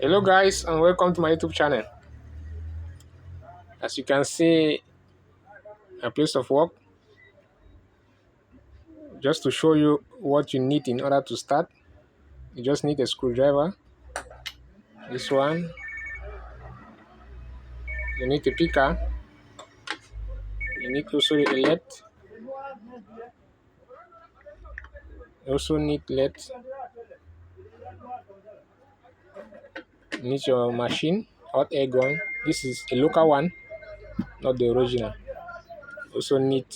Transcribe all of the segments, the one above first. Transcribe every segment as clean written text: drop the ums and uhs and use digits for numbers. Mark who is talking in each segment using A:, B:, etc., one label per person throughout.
A: Hello guys, and welcome to my YouTube channel. As you can see, a place of work, just to show you what you need in order to start. You just need a screwdriver, this one. You need a picker. You need also a lead. You also need lead. You need your machine, hot air gun. This is a local one, not the original. You also need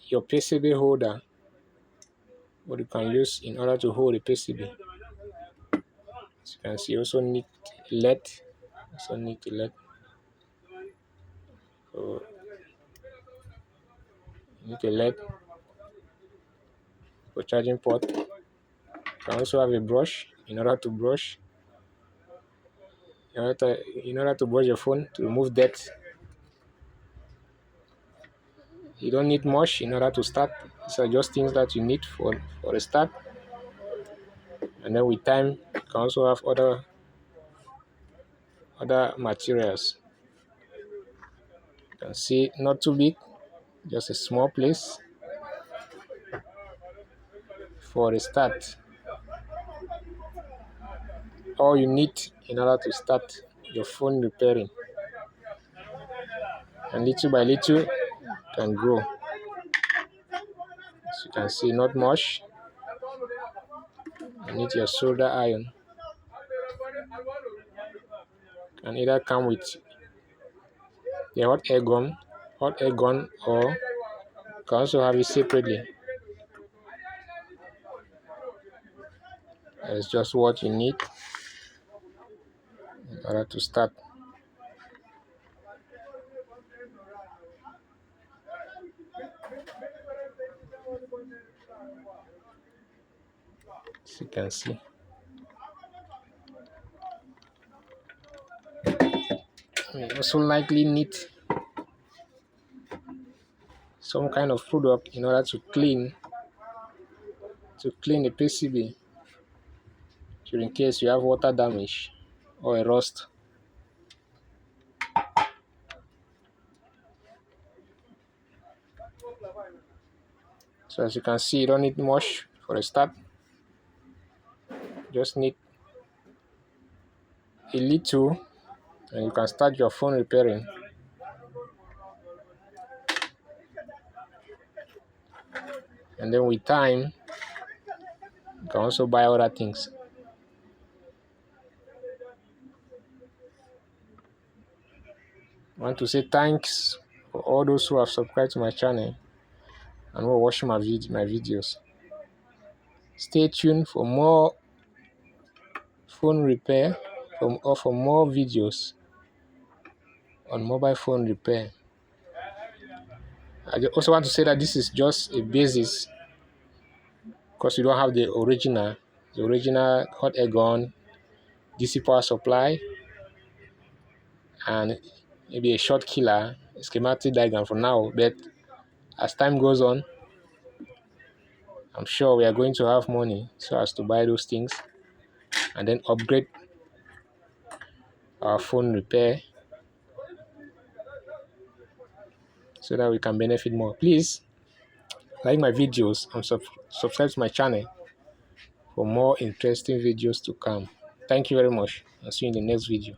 A: your PCB holder, what you can use in order to hold the PCB. As you can see, you also need lead. Also need the lead. So you need a lead for charging port. You can also have a brush in order to brush. In order to brush your phone to remove dirt. You don't need much in order to start. These are just things that you need for a start. And then with time, you can also have other materials. You can see not too big, just a small place for a start. All you need in order to start your phone repairing. And little by little, you can grow. As you can see, not much. You need your solder iron. Can either come with the hot air gun, or you can also have it separately. It's just what you need in order to start. As you can see. You also likely need some kind of product in order to clean the PCB, in case you have water damage or a rust. So as you can see, you don't need much for a start. Just need a little, and you can start your phone repairing. And then with time, you can also buy other things. I want to say thanks for all those who have subscribed to my channel and who are watching my videos. Stay tuned for more phone repair or for more videos on mobile phone repair. I also want to say that this is just a basis, because you don't have the original hot air gun, DC power supply, and maybe a short killer schematic diagram for now. But as time goes on, I'm sure we are going to have money so as to buy those things and then upgrade our phone repair so that we can benefit more. Please like my videos and subscribe to my channel for more interesting videos to come. Thank you very much, and see you in the next video.